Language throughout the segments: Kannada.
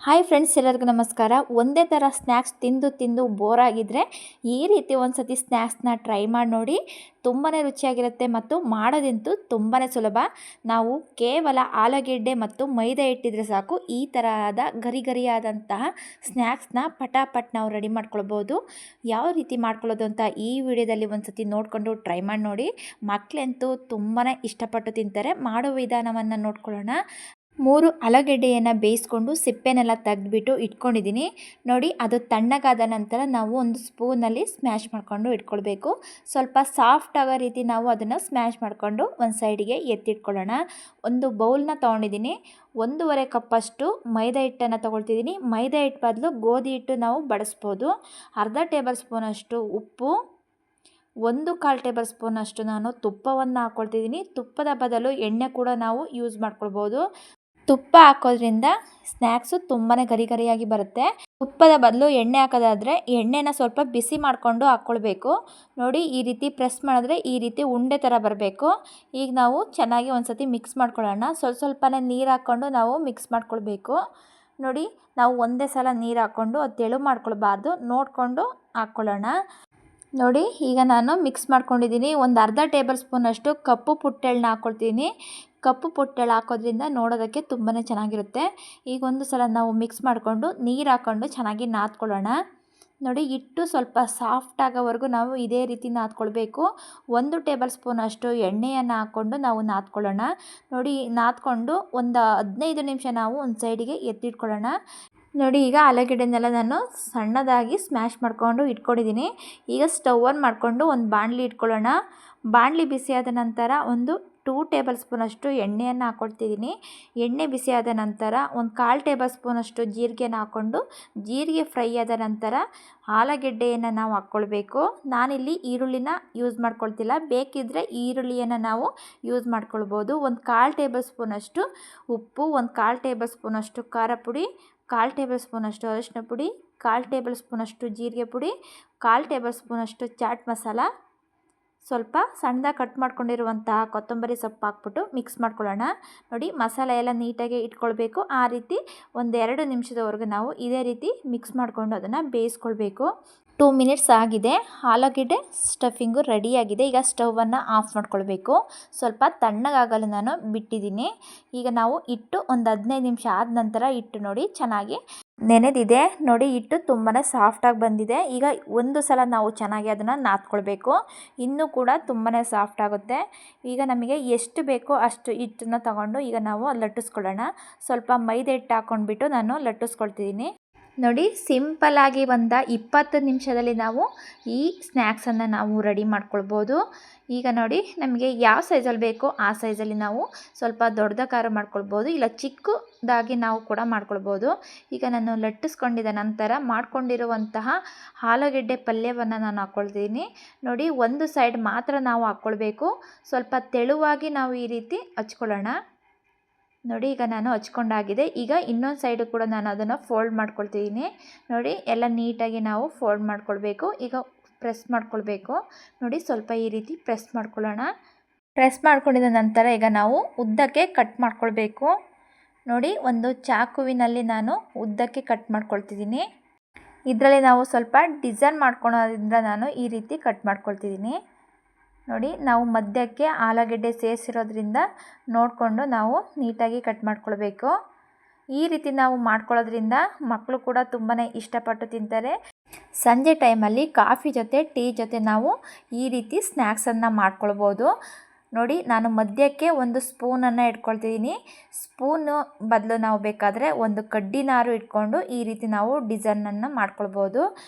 ಹಾಯ್ ಫ್ರೆಂಡ್ಸ್, ಎಲ್ಲರಿಗೂ ನಮಸ್ಕಾರ. ಒಂದೇ ಥರ ಸ್ನ್ಯಾಕ್ಸ್ ತಿಂದು ತಿಂದು ಬೋರ್ ಆಗಿದ್ದರೆ ಈ ರೀತಿ ಒಂದು ಸತಿ ಸ್ನ್ಯಾಕ್ಸ್ನ ಟ್ರೈ ಮಾಡಿ ನೋಡಿ. ತುಂಬಾ ರುಚಿಯಾಗಿರುತ್ತೆ ಮತ್ತು ಮಾಡೋದಂತೂ ತುಂಬಾ ಸುಲಭ. ನಾವು ಕೇವಲ ಆಲೂಗೆಡ್ಡೆ ಮತ್ತು ಮೈದಾ ಇಟ್ಟಿದ್ರೆ ಸಾಕು, ಈ ತರಹದ ಗರಿಗರಿಯಾದಂತಹ ಸ್ನ್ಯಾಕ್ಸ್ನ ಪಟಾಪಟ್ ನಾವು ರೆಡಿ ಮಾಡ್ಕೊಳ್ಬೋದು. ಯಾವ ರೀತಿ ಮಾಡ್ಕೊಳ್ಳೋದು ಅಂತ ಈ ವಿಡಿಯೋದಲ್ಲಿ ಒಂದು ಸತಿ ನೋಡಿಕೊಂಡು ಟ್ರೈ ಮಾಡಿ ನೋಡಿ. ಮಕ್ಕಳಂತೂ ತುಂಬಾ ಇಷ್ಟಪಟ್ಟು ತಿಂತಾರೆ. ಮಾಡೋ ವಿಧಾನವನ್ನು ನೋಡ್ಕೊಳ್ಳೋಣ. 3 ಆಲೂಗೆಡ್ಡೆಯನ್ನು ಬೇಯಿಸ್ಕೊಂಡು ಸಿಪ್ಪೆನೆಲ್ಲ ತೆಗೆದುಬಿಟ್ಟು ಇಟ್ಕೊಂಡಿದ್ದೀನಿ ನೋಡಿ. ಅದು ತಣ್ಣಗಾದ ನಂತರ ನಾವು ಒಂದು ಸ್ಪೂನಲ್ಲಿ ಸ್ಮ್ಯಾಶ್ ಮಾಡಿಕೊಂಡು ಇಟ್ಕೊಳ್ಬೇಕು. ಸ್ವಲ್ಪ ಸಾಫ್ಟ್ ಆಗೋ ರೀತಿ ನಾವು ಅದನ್ನು ಸ್ಮ್ಯಾಶ್ ಮಾಡಿಕೊಂಡು ಒಂದು ಸೈಡಿಗೆ ಎತ್ತಿಟ್ಕೊಳ್ಳೋಣ. ಒಂದು ಬೌಲ್ನ ತೊಗೊಂಡಿದ್ದೀನಿ. 1.5 ಕಪ್ಪಷ್ಟು ಮೈದಾ ಹಿಟ್ಟನ್ನು ತೊಗೊಳ್ತಿದ್ದೀನಿ. ಮೈದಾ ಹಿಟ್ಟು ಬದಲು ಗೋಧಿ ಹಿಟ್ಟು ನಾವು ಬಳಸ್ಬೋದು. ಅರ್ಧ ಟೇಬಲ್ ಸ್ಪೂನಷ್ಟು ಉಪ್ಪು, 1/4 ಟೇಬಲ್ ಸ್ಪೂನಷ್ಟು ನಾನು ತುಪ್ಪವನ್ನು ಹಾಕ್ಕೊಳ್ತಿದ್ದೀನಿ. ತುಪ್ಪದ ಬದಲು ಎಣ್ಣೆ ಕೂಡ ನಾವು ಯೂಸ್ ಮಾಡ್ಕೊಳ್ಬೋದು. ತುಪ್ಪ ಹಾಕೋದ್ರಿಂದ ಸ್ನ್ಯಾಕ್ಸು ತುಂಬಾ ಗರಿಗರಿಯಾಗಿ ಬರುತ್ತೆ. ತುಪ್ಪದ ಬದಲು ಎಣ್ಣೆ ಹಾಕೋದಾದರೆ ಎಣ್ಣೆನ ಸ್ವಲ್ಪ ಬಿಸಿ ಮಾಡಿಕೊಂಡು ಹಾಕ್ಕೊಳ್ಬೇಕು. ನೋಡಿ, ಈ ರೀತಿ ಪ್ರೆಸ್ ಮಾಡಿದ್ರೆ ಈ ರೀತಿ ಉಂಡೆ ಥರ ಬರಬೇಕು. ಈಗ ನಾವು ಚೆನ್ನಾಗಿ ಒಂದು ಸತಿ ಮಿಕ್ಸ್ ಮಾಡ್ಕೊಳ್ಳೋಣ. ಸ್ವಲ್ಪನೇ ನೀರು ಹಾಕ್ಕೊಂಡು ನಾವು ಮಿಕ್ಸ್ ಮಾಡ್ಕೊಳ್ಬೇಕು. ನೋಡಿ, ನಾವು ಒಂದೇ ಸಲ ನೀರು ಹಾಕ್ಕೊಂಡು ಅದು ತೆಳು ಮಾಡ್ಕೊಳ್ಬಾರ್ದು, ನೋಡಿಕೊಂಡು ಹಾಕ್ಕೊಳ್ಳೋಣ. ನೋಡಿ, ಈಗ ನಾನು ಮಿಕ್ಸ್ ಮಾಡ್ಕೊಂಡಿದ್ದೀನಿ. ಒಂದು ಅರ್ಧ ಟೇಬಲ್ ಸ್ಪೂನಷ್ಟು ಕಪ್ಪು ಪುಟ್ಟೆಳ್ಳನ್ನ ಹಾಕ್ಕೊಳ್ತೀನಿ. ಕಪ್ಪು ಪುಟ್ಟೆಳ್ಳು ಹಾಕೋದ್ರಿಂದ ನೋಡೋದಕ್ಕೆ ತುಂಬಾ ಚೆನ್ನಾಗಿರುತ್ತೆ. ಈಗ ಒಂದು ಸಲ ನಾವು ಮಿಕ್ಸ್ ಮಾಡಿಕೊಂಡು ನೀರು ಹಾಕ್ಕೊಂಡು ಚೆನ್ನಾಗಿ ನಾದ್ಕೊಳ್ಳೋಣ. ನೋಡಿ, ಹಿಟ್ಟು ಸ್ವಲ್ಪ ಸಾಫ್ಟ್ ಆಗೋವರೆಗೂ ನಾವು ಇದೇ ರೀತಿ ನಾದ್ಕೊಳ್ಬೇಕು. 1 ಟೇಬಲ್ ಸ್ಪೂನಷ್ಟು ಎಣ್ಣೆಯನ್ನು ಹಾಕ್ಕೊಂಡು ನಾವು ನಾದ್ಕೊಳ್ಳೋಣ. ನೋಡಿ, ನಾದ್ಕೊಂಡು ಒಂದು 15 ನಿಮಿಷ ನಾವು ಒಂದು ಸೈಡಿಗೆ ಎತ್ತಿಟ್ಕೊಳ್ಳೋಣ. ನೋಡಿ, ಈಗ ಆಲೂಗೆಡ್ಡೆನೆಲ್ಲ ನಾನು ಸಣ್ಣದಾಗಿ ಸ್ಮ್ಯಾಶ್ ಮಾಡ್ಕೊಂಡು ಇಟ್ಕೊಂಡಿದ್ದೀನಿ. ಈಗ ಸ್ಟವ್ ಆನ್ ಮಾಡಿಕೊಂಡು ಒಂದು ಬಾಣಲಿ ಇಟ್ಕೊಳ್ಳೋಣ. ಬಾಣಲಿ ಬಿಸಿಯಾದ ನಂತರ ಒಂದು 2 ಟೇಬಲ್ ಸ್ಪೂನಷ್ಟು ಎಣ್ಣೆಯನ್ನು ಹಾಕ್ಕೊಳ್ತಿದ್ದೀನಿ. ಎಣ್ಣೆ ಬಿಸಿಯಾದ ನಂತರ ಒಂದು 1/4 ಟೇಬಲ್ ಸ್ಪೂನಷ್ಟು ಜೀರಿಗೆನ ಹಾಕ್ಕೊಂಡು ಜೀರಿಗೆ ಫ್ರೈ ಆದ ನಂತರ ಆಲೂಗೆಡ್ಡೆಯನ್ನು ನಾವು ಹಾಕ್ಕೊಳ್ಬೇಕು. ನಾನಿಲ್ಲಿ ಈರುಳ್ಳಿನ ಯೂಸ್ ಮಾಡ್ಕೊಳ್ತಿಲ್ಲ, ಬೇಕಿದ್ದರೆ ಈರುಳ್ಳಿಯನ್ನು ನಾವು ಯೂಸ್ ಮಾಡ್ಕೊಳ್ಬೋದು. ಒಂದು 1/4 ಟೇಬಲ್ ಸ್ಪೂನಷ್ಟು ಉಪ್ಪು, ಒಂದು 1/4 ಟೇಬಲ್ ಸ್ಪೂನಷ್ಟು ಖಾರ ಪುಡಿ, 1/4 ಟೇಬಲ್ ಸ್ಪೂನಷ್ಟು ಅರಿಶಿನ ಪುಡಿ, 1/4 ಟೇಬಲ್ ಸ್ಪೂನಷ್ಟು ಜೀರಿಗೆ ಪುಡಿ, 1/4 ಟೇಬಲ್ ಸ್ಪೂನಷ್ಟು ಚಾಟ್ ಮಸಾಲ, ಸ್ವಲ್ಪ ಸಣ್ಣದಾಗಿ ಕಟ್ ಮಾಡ್ಕೊಂಡಿರುವಂತಹ ಕೊತ್ತಂಬರಿ ಸೊಪ್ಪು ಹಾಕ್ಬಿಟ್ಟು ಮಿಕ್ಸ್ ಮಾಡ್ಕೊಳ್ಳೋಣ. ನೋಡಿ, ಮಸಾಲೆ ಎಲ್ಲ ನೀಟಾಗಿ ಇಟ್ಕೊಳ್ಬೇಕು. ಆ ರೀತಿ ಒಂದು 2 ನಿಮಿಷದವರೆಗೂ ನಾವು ಇದೇ ರೀತಿ ಮಿಕ್ಸ್ ಮಾಡಿಕೊಂಡು ಅದನ್ನು ಬೇಯಿಸ್ಕೊಳ್ಬೇಕು. 2 ಮಿನಿಟ್ಸ್ ಆಗಿದೆ. ಆಲೂಗೆಡ್ಡೆ ಸ್ಟಫಿಂಗು ರೆಡಿಯಾಗಿದೆ. ಈಗ ಸ್ಟವನ್ನು ಆಫ್ ಮಾಡ್ಕೊಳ್ಬೇಕು. ಸ್ವಲ್ಪ ತಣ್ಣಗಾಗಲು ನಾನು ಬಿಟ್ಟಿದ್ದೀನಿ. ಈಗ ನಾವು ಇಟ್ಟು ಒಂದು 15 ನಿಮಿಷ ಆದ ನಂತರ ಇಟ್ಟು ನೋಡಿ ಚೆನ್ನಾಗಿ ನೆನೆದಿದೆ. ನೋಡಿ, ಹಿಟ್ಟು ತುಂಬಾ ಸಾಫ್ಟಾಗಿ ಬಂದಿದೆ. ಈಗ ಒಂದು ಸಲ ನಾವು ಚೆನ್ನಾಗಿ ಅದನ್ನು ನಾದ್ಕೊಳ್ಬೇಕು. ಇನ್ನೂ ಕೂಡ ತುಂಬಾ ಸಾಫ್ಟ್ ಆಗುತ್ತೆ. ಈಗ ನಮಗೆ ಎಷ್ಟು ಬೇಕೋ ಅಷ್ಟು ಹಿಟ್ಟನ್ನು ತಗೊಂಡು ಈಗ ನಾವು ಲಟ್ಟಿಸ್ಕೊಳ್ಳೋಣ. ಸ್ವಲ್ಪ ಮೈದಾ ಹಿಟ್ಟು ಹಾಕ್ಕೊಂಡ್ಬಿಟ್ಟು ನಾನು ಲಟ್ಟಿಸ್ಕೊಳ್ತಿದ್ದೀನಿ. ನೋಡಿ, ಸಿಂಪಲ್ಲಾಗಿ ಒಂದು 20 ನಿಮಿಷದಲ್ಲಿ ನಾವು ಈ ಸ್ನ್ಯಾಕ್ಸನ್ನು ನಾವು ರೆಡಿ ಮಾಡ್ಕೊಳ್ಬೋದು. ಈಗ ನೋಡಿ, ನಮಗೆ ಯಾವ ಸೈಜಲ್ಲಿ ಬೇಕೋ ಆ ಸೈಜಲ್ಲಿ ನಾವು ಸ್ವಲ್ಪ ದೊಡ್ಡದಾಕಾರ ಮಾಡ್ಕೊಳ್ಬೋದು, ಇಲ್ಲ ಚಿಕ್ಕದಾಗಿ ನಾವು ಕೂಡ ಮಾಡ್ಕೊಳ್ಬೋದು. ಈಗ ನಾನು ಲಟ್ಟಿಸ್ಕೊಂಡಿದ್ದ ನಂತರ ಮಾಡ್ಕೊಂಡಿರುವಂತಹ ಆಲೂಗೆಡ್ಡೆ ಪಲ್ಯವನ್ನು ನಾನು ಹಾಕ್ಕೊಳ್ತೀನಿ. ನೋಡಿ, ಒಂದು ಸೈಡ್ ಮಾತ್ರ ನಾವು ಹಾಕ್ಕೊಳ್ಬೇಕು. ಸ್ವಲ್ಪ ತೆಳುವಾಗಿ ನಾವು ಈ ರೀತಿ ಹಚ್ಕೊಳ್ಳೋಣ. ನೋಡಿ, ಈಗ ನಾನು ಹಚ್ಕೊಂಡಾಗಿದೆ. ಈಗ ಇನ್ನೊಂದು ಸೈಡು ಕೂಡ ನಾನು ಅದನ್ನು ಫೋಲ್ಡ್ ಮಾಡ್ಕೊಳ್ತಿದ್ದೀನಿ. ನೋಡಿ, ಎಲ್ಲ ನೀಟಾಗಿ ನಾವು ಫೋಲ್ಡ್ ಮಾಡ್ಕೊಳ್ಬೇಕು. ಈಗ ಪ್ರೆಸ್ ಮಾಡ್ಕೊಳ್ಬೇಕು. ನೋಡಿ, ಸ್ವಲ್ಪ ಈ ರೀತಿ ಪ್ರೆಸ್ ಮಾಡ್ಕೊಳ್ಳೋಣ. ಪ್ರೆಸ್ ಮಾಡ್ಕೊಂಡಿದ ನಂತರ ಈಗ ನಾವು ಉದ್ದಕ್ಕೆ ಕಟ್ ಮಾಡ್ಕೊಳ್ಬೇಕು. ನೋಡಿ, ಒಂದು ಚಾಕುವಿನಲ್ಲಿ ನಾನು ಉದ್ದಕ್ಕೆ ಕಟ್ ಮಾಡ್ಕೊಳ್ತಿದ್ದೀನಿ. ಇದರಲ್ಲಿ ನಾವು ಸ್ವಲ್ಪ ಡಿಸೈನ್ ಮಾಡ್ಕೊಳೋದ್ರಿಂದ ನಾನು ಈ ರೀತಿ ಕಟ್ ಮಾಡ್ಕೊಳ್ತಿದ್ದೀನಿ. ನೋಡಿ, ನಾವು ಮಧ್ಯಕ್ಕೆ ಆಲೂಗೆಡ್ಡೆ ಸೇರಿಸಿರೋದ್ರಿಂದ ನೋಡಿಕೊಂಡು ನಾವು ನೀಟಾಗಿ ಕಟ್ ಮಾಡ್ಕೊಳ್ಬೇಕು. ಈ ರೀತಿ ನಾವು ಮಾಡ್ಕೊಳ್ಳೋದ್ರಿಂದ ಮಕ್ಕಳು ಕೂಡ ತುಂಬಾ ಇಷ್ಟಪಟ್ಟು ತಿಂತಾರೆ. ಸಂಜೆ ಟೈಮಲ್ಲಿ ಕಾಫಿ ಜೊತೆ ಟೀ ಜೊತೆ ನಾವು ಈ ರೀತಿ ಸ್ನ್ಯಾಕ್ಸನ್ನು ಮಾಡ್ಕೊಳ್ಬೋದು. ನೋಡಿ, ನಾನು ಮಧ್ಯಕ್ಕೆ ಒಂದು ಸ್ಪೂನನ್ನು ಇಟ್ಕೊಳ್ತಿದ್ದೀನಿ. ಸ್ಪೂನು ಬದಲು ನಾವು ಬೇಕಾದರೆ ಒಂದು ಕಡ್ಡಿನಾರು ಇಟ್ಕೊಂಡು ಈ ರೀತಿ ನಾವು ಡಿಸೈನನ್ನು ಮಾಡ್ಕೊಳ್ಬೋದು.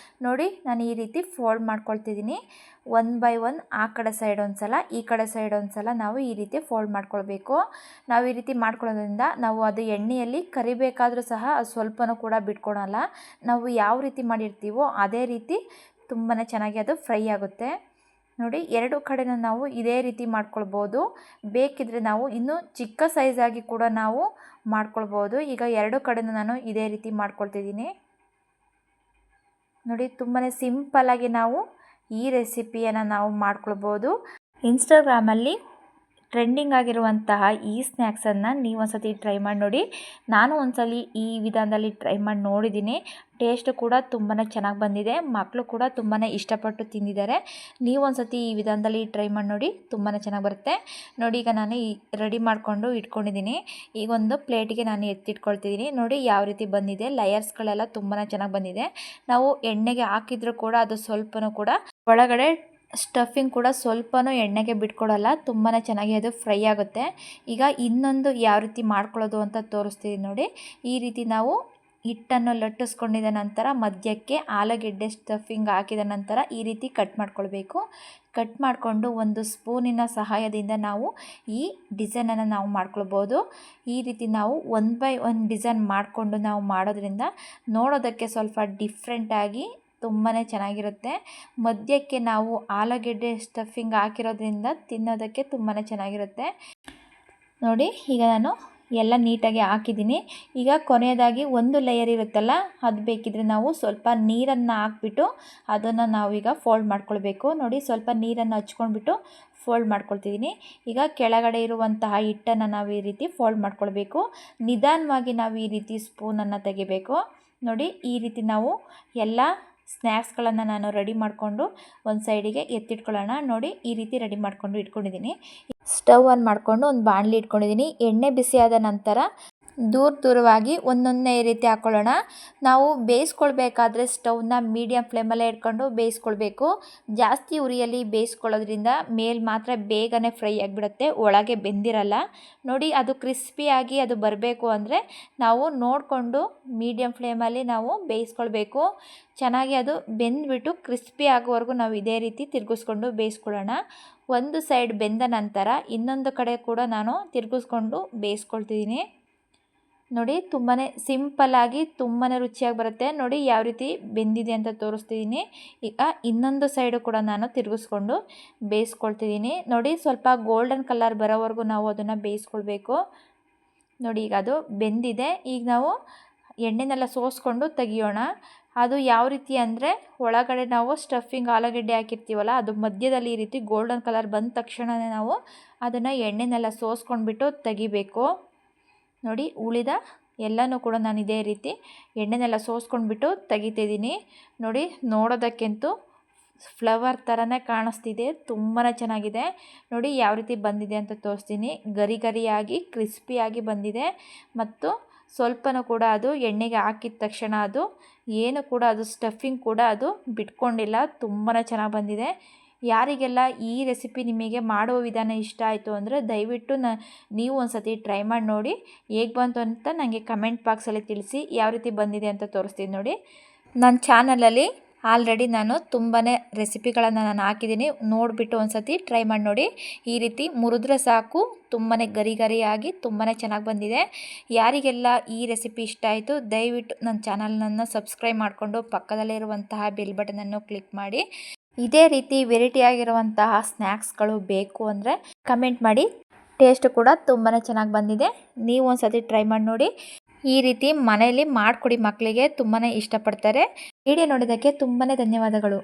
ನೋಡಿ, ನಾನು ಈ ರೀತಿ ಫೋಲ್ಡ್ ಮಾಡ್ಕೊಳ್ತಿದ್ದೀನಿ. 1 ಬೈ 1 ಆ ಕಡೆ ಸೈಡ್ ಒಂದು ಸಲ, ಈ ಕಡೆ ಸೈಡ್ ಒಂದು ಸಲ ನಾವು ಈ ರೀತಿ ಫೋಲ್ಡ್ ಮಾಡ್ಕೊಳ್ಬೇಕು. ನಾವು ಈ ರೀತಿ ಮಾಡ್ಕೊಳ್ಳೋದ್ರಿಂದ ನಾವು ಅದು ಎಣ್ಣೆಯಲ್ಲಿ ಕರಿಬೇಕಾದ್ರೂ ಸಹ ಅದು ಸ್ವಲ್ಪನೂ ಕೂಡ ಬಿಟ್ಕೊಳಲ್ಲ. ನಾವು ಯಾವ ರೀತಿ ಮಾಡಿರ್ತೀವೋ ಅದೇ ರೀತಿ ತುಂಬಾ ಚೆನ್ನಾಗಿ ಅದು ಫ್ರೈ ಆಗುತ್ತೆ. ನೋಡಿ, 2 ಕಡೆನೂ ನಾವು ಇದೇ ರೀತಿ ಮಾಡ್ಕೊಳ್ಬೋದು. ಬೇಕಿದ್ದರೆ ನಾವು ಇನ್ನೂ ಚಿಕ್ಕ ಸೈಜಾಗಿ ಕೂಡ ನಾವು ಮಾಡ್ಕೊಳ್ಬೋದು. ಈಗ 2 ಕಡೆನೂ ನಾನು ಇದೇ ರೀತಿ ಮಾಡ್ಕೊಳ್ತಿದ್ದೀನಿ. ನೋಡಿ, ತುಂಬಾ ಸಿಂಪಲ್ಲಾಗಿ ನಾವು ಈ ರೆಸಿಪಿಯನ್ನು ನಾವು ಮಾಡ್ಕೊಳ್ಬೋದು. ಇನ್ಸ್ಟಾಗ್ರಾಮಲ್ಲಿ ಟ್ರೆಂಡಿಂಗ್ ಆಗಿರುವಂತಹ ಈ ಸ್ನ್ಯಾಕ್ಸನ್ನು ನೀವು ಒಂದ್ಸತಿ ಟ್ರೈ ಮಾಡಿ ನೋಡಿ. ನಾನು ಒಂದ್ಸಲಿ ಈ ವಿಧಾನದಲ್ಲಿ ಟ್ರೈ ಮಾಡಿ ನೋಡಿದ್ದೀನಿ. ಟೇಸ್ಟ್ ಕೂಡ ತುಂಬಾ ಚೆನ್ನಾಗಿ ಬಂದಿದೆ. ಮಕ್ಕಳು ಕೂಡ ತುಂಬಾ ಇಷ್ಟಪಟ್ಟು ತಿಂದಿದ್ದಾರೆ. ನೀವು ಒಂದ್ಸತಿ ಈ ವಿಧಾನದಲ್ಲಿ ಟ್ರೈ ಮಾಡಿ ನೋಡಿ, ತುಂಬಾ ಚೆನ್ನಾಗಿ ಬರುತ್ತೆ ನೋಡಿ. ಈಗ ನಾನು ರೆಡಿ ಮಾಡಿಕೊಂಡು ಇಟ್ಕೊಂಡಿದ್ದೀನಿ. ಈಗ ಒಂದು ಪ್ಲೇಟಿಗೆ ನಾನು ಎತ್ತಿಟ್ಕೊಳ್ತಿದ್ದೀನಿ. ನೋಡಿ ಯಾವ ರೀತಿ ಬಂದಿದೆ, ಲೇಯರ್ಸ್ಗಳೆಲ್ಲ ತುಂಬಾ ಚೆನ್ನಾಗಿ ಬಂದಿದೆ. ನಾವು ಎಣ್ಣೆಗೆ ಹಾಕಿದರೂ ಕೂಡ ಅದು ಸ್ವಲ್ಪನೂ ಕೂಡ ಒಳಗಡೆ ಸ್ಟಫಿಂಗ್ ಕೂಡ ಸ್ವಲ್ಪನೂ ಎಣ್ಣೆಗೆ ಬಿಟ್ಕೊಡಲ್ಲ, ತುಂಬಾ ಚೆನ್ನಾಗಿ ಅದು ಫ್ರೈ ಆಗುತ್ತೆ. ಈಗ ಇನ್ನೊಂದು ಯಾವ ರೀತಿ ಮಾಡ್ಕೊಳ್ಳೋದು ಅಂತ ತೋರಿಸ್ತೀನಿ ನೋಡಿ. ಈ ರೀತಿ ನಾವು ಹಿಟ್ಟನ್ನು ಲಟ್ಟಿಸ್ಕೊಂಡಿದ ನಂತರ ಮಧ್ಯಕ್ಕೆ ಆಲೂಗೆಡ್ಡೆ ಸ್ಟಫಿಂಗ್ ಹಾಕಿದ ನಂತರ ಈ ರೀತಿ ಕಟ್ ಮಾಡ್ಕೊಳ್ಬೇಕು. ಕಟ್ ಮಾಡಿಕೊಂಡು ಒಂದು ಸ್ಪೂನಿನ ಸಹಾಯದಿಂದ ನಾವು ಈ ಡಿಸೈನನ್ನು ನಾವು ಮಾಡ್ಕೊಳ್ಬೋದು. ಈ ರೀತಿ ನಾವು ಒನ್ ಬೈ ಒನ್ ಡಿಸೈನ್ ಮಾಡಿಕೊಂಡು ನಾವು ಮಾಡೋದ್ರಿಂದ ನೋಡೋದಕ್ಕೆ ಸ್ವಲ್ಪ ಡಿಫ್ರೆಂಟಾಗಿ ತುಂಬಾ ಚೆನ್ನಾಗಿರುತ್ತೆ. ಮಧ್ಯಕ್ಕೆ ನಾವು ಆಲೂಗೆಡ್ಡೆ ಸ್ಟಫಿಂಗ್ ಹಾಕಿರೋದ್ರಿಂದ ತಿನ್ನೋದಕ್ಕೆ ತುಂಬಾ ಚೆನ್ನಾಗಿರುತ್ತೆ ನೋಡಿ. ಈಗ ನಾನು ಎಲ್ಲ ನೀಟಾಗಿ ಹಾಕಿದ್ದೀನಿ. ಈಗ ಕೊನೆಯದಾಗಿ ಒಂದು ಲೇಯರ್ ಇರುತ್ತಲ್ಲ, ಅದು ಬೇಕಿದ್ರೆ ನಾವು ಸ್ವಲ್ಪ ನೀರನ್ನು ಹಾಕ್ಬಿಟ್ಟು ಅದನ್ನು ನಾವೀಗ ಫೋಲ್ಡ್ ಮಾಡ್ಕೊಳ್ಬೇಕು ನೋಡಿ. ಸ್ವಲ್ಪ ನೀರನ್ನು ಹಚ್ಕೊಂಡ್ಬಿಟ್ಟು ಫೋಲ್ಡ್ ಮಾಡ್ಕೊಳ್ತಿದ್ದೀನಿ. ಈಗ ಕೆಳಗಡೆ ಇರುವಂತಹ ಹಿಟ್ಟನ್ನು ನಾವು ಈ ರೀತಿ ಫೋಲ್ಡ್ ಮಾಡ್ಕೊಳ್ಬೇಕು. ನಿಧಾನವಾಗಿ ನಾವು ಈ ರೀತಿ ಸ್ಪೂನನ್ನು ತೆಗಿಬೇಕು ನೋಡಿ. ಈ ರೀತಿ ನಾವು ಎಲ್ಲ ಸ್ನ್ಯಾಕ್ಸ್ಗಳನ್ನು ನಾನು ರೆಡಿ ಮಾಡಿಕೊಂಡು ಒಂದು ಸೈಡಿಗೆ ಎತ್ತಿಟ್ಕೊಳ್ಳೋಣ ನೋಡಿ. ಈ ರೀತಿ ರೆಡಿ ಮಾಡಿಕೊಂಡು ಇಟ್ಕೊಂಡಿದ್ದೀನಿ. ಸ್ಟವ್ ಆನ್ ಮಾಡಿಕೊಂಡು ಒಂದು ಬಾಣಲಿ ಇಟ್ಕೊಂಡಿದ್ದೀನಿ. ಎಣ್ಣೆ ಬಿಸಿಯಾದ ನಂತರ ದೂರವಾಗಿ ಒಂದೊಂದೇ ಈ ರೀತಿ ಹಾಕ್ಕೊಳ್ಳೋಣ. ನಾವು ಬೇಯಿಸ್ಕೊಳ್ಬೇಕಾದ್ರೆ ಸ್ಟವ್ನ ಮೀಡಿಯಮ್ ಫ್ಲೇಮಲ್ಲೇ ಇಟ್ಕೊಂಡು ಬೇಯಿಸ್ಕೊಳ್ಬೇಕು. ಜಾಸ್ತಿ ಉರಿಯಲ್ಲಿ ಬೇಯಿಸ್ಕೊಳ್ಳೋದ್ರಿಂದ ಮೇಲೆ ಮಾತ್ರ ಬೇಗನೆ ಫ್ರೈ ಆಗಿಬಿಡುತ್ತೆ, ಒಳಗೆ ಬೆಂದಿರಲ್ಲ ನೋಡಿ. ಅದು ಕ್ರಿಸ್ಪಿಯಾಗಿ ಅದು ಬರಬೇಕು ಅಂದರೆ ನಾವು ನೋಡಿಕೊಂಡು ಮೀಡಿಯಮ್ ಫ್ಲೇಮಲ್ಲಿ ನಾವು ಬೇಯಿಸ್ಕೊಳ್ಬೇಕು. ಚೆನ್ನಾಗಿ ಅದು ಬೆಂದ್ಬಿಟ್ಟು ಕ್ರಿಸ್ಪಿ ಆಗೋವರೆಗೂ ನಾವು ಇದೇ ರೀತಿ ತಿರುಗಿಸ್ಕೊಂಡು ಬೇಯಿಸ್ಕೊಳ್ಳೋಣ. ಒಂದು ಸೈಡ್ ಬೆಂದ ನಂತರ ಇನ್ನೊಂದು ಕಡೆ ಕೂಡ ನಾನು ತಿರುಗಿಸ್ಕೊಂಡು ಬೇಯಿಸ್ಕೊಳ್ತಿದ್ದೀನಿ ನೋಡಿ. ತುಂಬಾ ಸಿಂಪಲ್ಲಾಗಿ ತುಂಬಾ ರುಚಿಯಾಗಿ ಬರುತ್ತೆ ನೋಡಿ. ಯಾವ ರೀತಿ ಬೆಂದಿದೆ ಅಂತ ತೋರಿಸ್ತಿದ್ದೀನಿ. ಈಗ ಇನ್ನೊಂದು ಸೈಡು ಕೂಡ ನಾನು ತಿರುಗಿಸ್ಕೊಂಡು ಬೇಯಿಸ್ಕೊಳ್ತಿದ್ದೀನಿ ನೋಡಿ. ಸ್ವಲ್ಪ ಗೋಲ್ಡನ್ ಕಲರ್ ಬರೋವರೆಗೂ ನಾವು ಅದನ್ನು ಬೇಯಿಸ್ಕೊಳ್ಬೇಕು ನೋಡಿ. ಈಗ ಅದು ಬೆಂದಿದೆ. ಈಗ ನಾವು ಎಣ್ಣೆನೆಲ್ಲ ಸೋಸ್ಕೊಂಡು ತೆಗಿಯೋಣ. ಅದು ಯಾವ ರೀತಿ ಅಂದರೆ ಒಳಗಡೆ ನಾವು ಸ್ಟಫಿಂಗ್ ಆಲೂಗೆಡ್ಡೆ ಹಾಕಿರ್ತೀವಲ್ಲ, ಅದು ಮಧ್ಯದಲ್ಲಿ ಈ ರೀತಿ ಗೋಲ್ಡನ್ ಕಲರ್ ಬಂದ ತಕ್ಷಣವೇ ನಾವು ಅದನ್ನು ಎಣ್ಣೆನೆಲ್ಲ ಸೋಸ್ಕೊಂಡ್ಬಿಟ್ಟು ತೆಗಿಬೇಕು ನೋಡಿ. ಉಳಿದ ಎಲ್ಲನೂ ಕೂಡ ನಾನು ಇದೇ ರೀತಿ ಎಣ್ಣೆನೆಲ್ಲ ಸೋಸ್ಕೊಂಡ್ಬಿಟ್ಟು ತೆಗಿತಿದ್ದೀನಿ ನೋಡಿ. ನೋಡೋದಕ್ಕಂತೂ ಫ್ಲವರ್ ಥರನೇ ಕಾಣಿಸ್ತಿದೆ, ತುಂಬಾ ಚೆನ್ನಾಗಿದೆ ನೋಡಿ. ಯಾವ ರೀತಿ ಬಂದಿದೆ ಅಂತ ತೋರಿಸ್ತೀನಿ. ಗರಿ ಗರಿಯಾಗಿ ಕ್ರಿಸ್ಪಿಯಾಗಿ ಬಂದಿದೆ ಮತ್ತು ಸ್ವಲ್ಪನೂ ಕೂಡ ಅದು ಎಣ್ಣೆಗೆ ಹಾಕಿದ ತಕ್ಷಣ ಅದು ಏನು ಕೂಡ ಅದು ಸ್ಟಫಿಂಗ್ ಕೂಡ ಅದು ಬಿಟ್ಕೊಂಡಿಲ್ಲ, ತುಂಬಾ ಚೆನ್ನಾಗಿ ಬಂದಿದೆ. ಯಾರಿಗೆಲ್ಲ ಈ ರೆಸಿಪಿ ನಿಮಗೆ ಮಾಡುವ ವಿಧಾನ ಇಷ್ಟ ಆಯಿತು ಅಂದರೆ ದಯವಿಟ್ಟು ನೀವು ಒಂದು ಸತಿ ಟ್ರೈ ಮಾಡಿ ನೋಡಿ. ಹೇಗೆ ಬಂತು ಅಂತ ನನಗೆ ಕಮೆಂಟ್ ಬಾಕ್ಸಲ್ಲಿ ತಿಳಿಸಿ. ಯಾವ ರೀತಿ ಬಂದಿದೆ ಅಂತ ತೋರಿಸ್ತೀನಿ ನೋಡಿ. ನನ್ನ ಚಾನಲಲ್ಲಿ ಆಲ್ರೆಡಿ ನಾನು ತುಂಬಾ ರೆಸಿಪಿಗಳನ್ನು ನಾನು ಹಾಕಿದ್ದೀನಿ, ನೋಡಿಬಿಟ್ಟು ಒಂದು ಸತಿ ಟ್ರೈ ಮಾಡಿ ನೋಡಿ. ಈ ರೀತಿ ಮುರಿದ್ರೆ ಸಾಕು, ತುಂಬಾ ಗರಿ ಗರಿಯಾಗಿ ತುಂಬಾ ಚೆನ್ನಾಗಿ ಬಂದಿದೆ. ಯಾರಿಗೆಲ್ಲ ಈ ರೆಸಿಪಿ ಇಷ್ಟ ಆಯಿತು ದಯವಿಟ್ಟು ನನ್ನ ಚಾನಲನ್ನು ಸಬ್ಸ್ಕ್ರೈಬ್ ಮಾಡಿಕೊಂಡು ಪಕ್ಕದಲ್ಲೇ ಇರುವಂತಹ ಬೆಲ್ ಬಟನನ್ನು ಕ್ಲಿಕ್ ಮಾಡಿ. ಇದೇ ರೀತಿ ವೆರೈಟಿಯಾಗಿರುವಂತಹ ಸ್ನ್ಯಾಕ್ಸ್ಗಳು ಬೇಕು ಅಂದರೆ ಕಮೆಂಟ್ ಮಾಡಿ. ಟೇಸ್ಟ್ ಕೂಡ ತುಂಬಾ ಚೆನ್ನಾಗಿ ಬಂದಿದೆ. ನೀವು ಒಂದು ಸತಿ ಟ್ರೈ ಮಾಡಿ ನೋಡಿ. ಈ ರೀತಿ ಮನೆಯಲ್ಲಿ ಮಾಡಿಕೊಡಿ, ಮಕ್ಕಳಿಗೆ ತುಂಬಾ ಇಷ್ಟಪಡ್ತಾರೆ. ವಿಡಿಯೋ ನೋಡಿದ್ದಕ್ಕೆ ತುಂಬಾ ಧನ್ಯವಾದಗಳು.